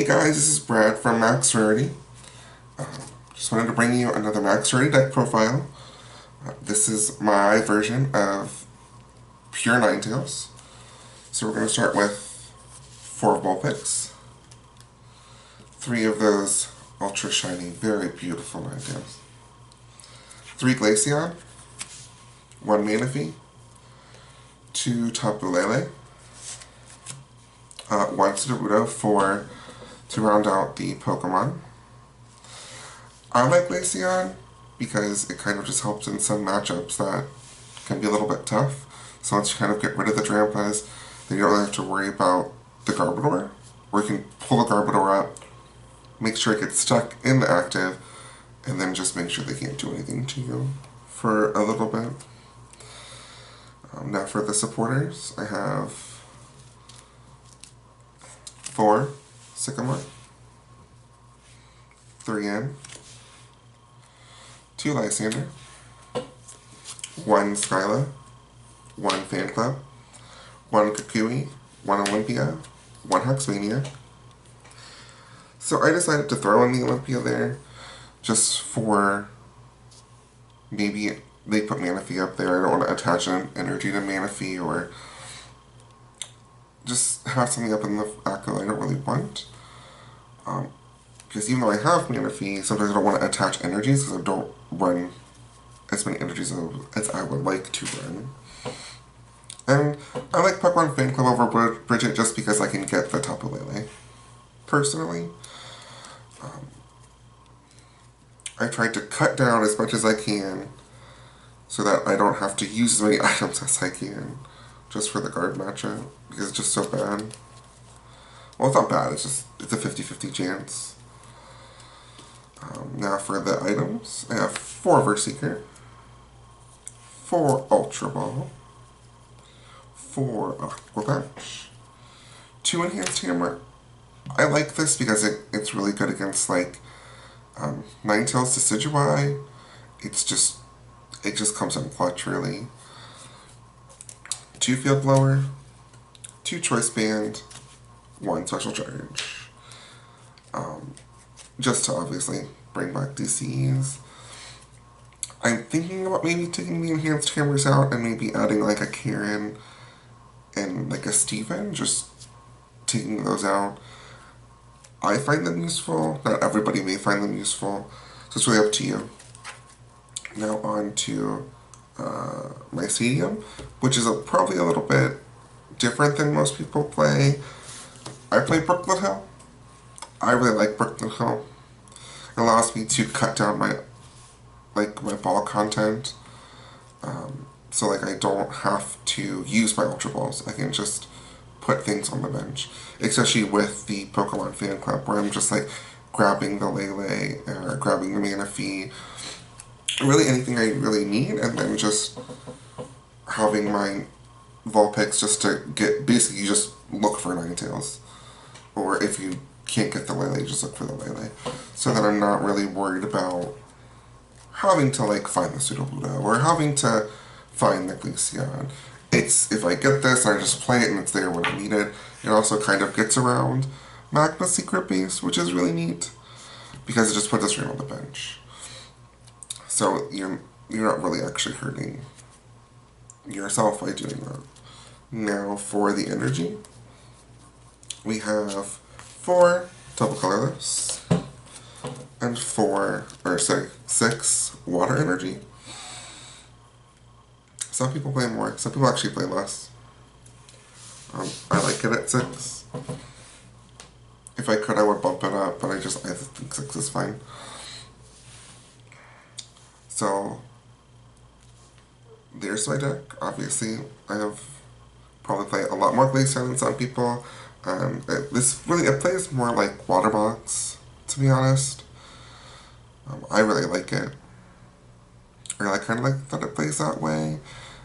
Hey guys, this is Brad from Max Rarity. Just wanted to bring you another Max Rarity deck profile. This is my version of pure Ninetales. So we're going to start with 4 ball picks. 3 of those ultra shiny, very beautiful Ninetales. 3 Glaceon, 1 Manaphy, 2 Tapu Lele, 1 Sudowoodo to round out the Pokemon. I like Glaceon because it kind of just helps in some matchups that can be a little bit tough. So once you kind of get rid of the Drampas, then you don't really have to worry about the Garbodor. Or you can pull the Garbodor up, make sure it gets stuck in the active, and then just make sure they can't do anything to you for a little bit. Now for the supporters, I have 4 Sycamore, 3 N, 2 Lysander, 1 Skyla, 1 Fan Club, 1 Kukui, 1 Olympia, 1 Huxmania. So I decided to throw in the Olympia there just for maybe they put Manaphy up there. I don't want to attach an energy to Manaphy or just have something up in the Echo I don't really want. Because even though I have Manaphy, sometimes I don't want to attach energies because I don't run as many energies as I would like to run. And I like Pokemon Fan Club over Bridget just because I can get the Tapu Lele, personally. I tried to cut down as much as I can so that I don't have to use as many items as I can just for the guard matchup because it's just so bad. Well, it's not bad, it's a 50-50 chance. Now for the items, I have 4 Verseeker, 4 Ultra Ball, 4 Aquabatch, 2 Enhanced Hammer. I like this because it's really good against like Ninetales Decidueye. It just comes in clutch really. 2 Field Blower, 2 Choice Band, 1 Special Charge. Just to obviously bring back DCs. I'm thinking about maybe taking the Enhanced Hammers out and maybe adding like a Karen and like a Steven, just taking those out. I find them useful, not everybody may find them useful, so it's really up to you. Now on to my Stadium, which is probably a little bit different than most people play. I play Brooklet Hill. I really like Brooklet Hill. It allows me to cut down my ball content. So like I don't have to use my Ultra Balls. I can just put things on the bench. Especially with the Pokemon Fan Club where I'm just like grabbing the Lele or grabbing the Manaphy. Really anything I really need, and then just having my Vulpix just to get, basically you just look for Ninetales. Or if you can't get the Lele, just look for the Lele. So that I'm not really worried about having to like find the Sudowoodo or having to find the Glaceon. It's, if I get this and I just play it and it's there when I need it, it also kind of gets around Magma's secret base, which is really neat. Because it just puts us right on the bench. So you're not really actually hurting yourself by doing that. Now for the energy, we have 4 double colorless and 6 water energy. Some people play more, some people actually play less. I like it at 6. If I could, I would bump it up, but I think 6 is fine. So there's my deck. Obviously, I have probably played a lot more Glaceon than some people. It plays more like Water Box, to be honest. I really like it. I kind of like that it plays that way.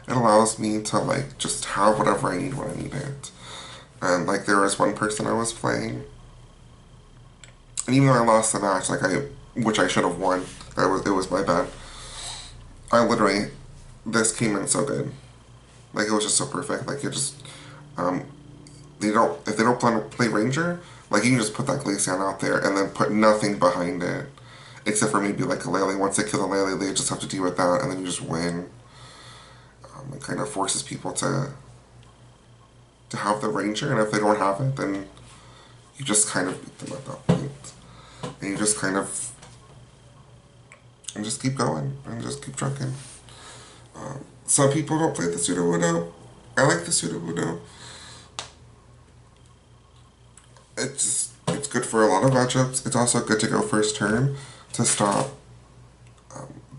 It allows me to like just have whatever I need when I need it. And like there was one person I was playing, and even though I lost the match, which I should have won, it was my bad. This came in so good. Like, it was just so perfect. Like, it just, if they don't play Ranger, Like, you can just put that Glaceon out there and then put nothing behind it. Except for maybe like a Lele. Once they kill the Lele, they just have to deal with that, and then you just win. It kind of forces people to have the Ranger, and if they don't have it, then you just kind of beat them at that point. And you just kind of... and just keep going, and just keep trucking. Some people don't play the Sudowoodo. I like the Sudowoodo. It's good for a lot of matchups. It's also good to go first turn to stop,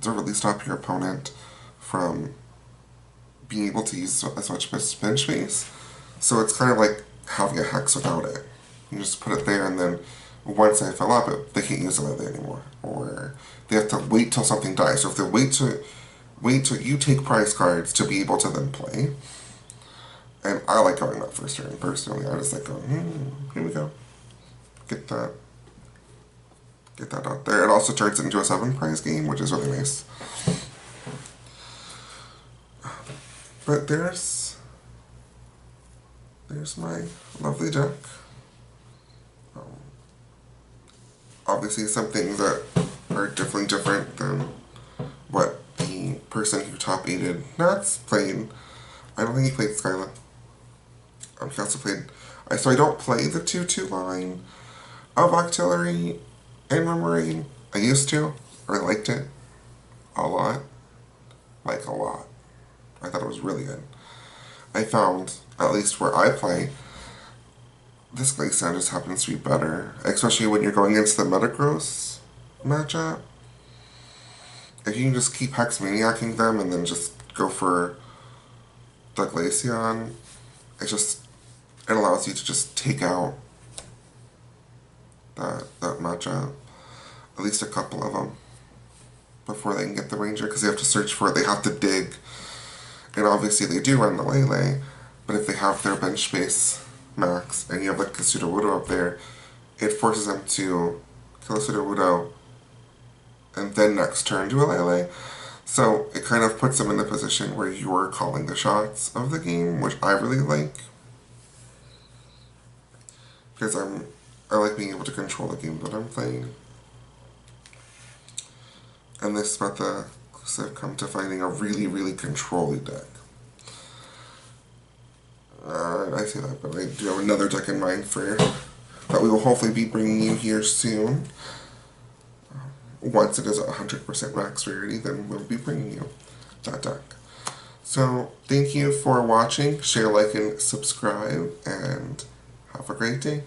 to really stop your opponent from being able to use as much bench space. So it's kind of like having a Hex without it. You just put it there, and then once they fill up, they can't use it like that anymore. Or they have to wait till something dies. So if they wait till you take prize cards to be able to then play. And I like going that first turn, personally. I just like going, here we go. Get that out there. It also turns it into a 7 prize game, which is really nice. But there's my lovely deck. Obviously, some things that are definitely different than what the person who top 8'd Nats played. I don't think he played Skyla. He also played... So I don't play the 2-2 line of Octillery and Remoraid. I used to. I liked it a lot. Like, a lot. I thought it was really good. I found, at least where I play, this Glaceon just happens to be better. Especially when you're going against the Metagross matchup. If you can just keep Hex Maniacing them and then just go for the Glaceon, it allows you to just take out that matchup. At least a couple of them. Before they can get the Ranger, because they have to search for it, they have to dig. And obviously they do run the Lele, but if they have their bench space max, and you have like the Sudowoodo up there, it forces them to kill a Sudowoodo, and then next turn do a Lele. So it kind of puts them in the position where you're calling the shots of the game, which I really like. Because I like being able to control the game that I'm playing. And this is about the closest I've come to finding a really, really controlling deck. I say that, but I do have another deck in mind that we will hopefully be bringing you here soon. Once it is 100% max rarity, then we'll be bringing you that deck. So, thank you for watching. Share, like, and subscribe, and have a great day.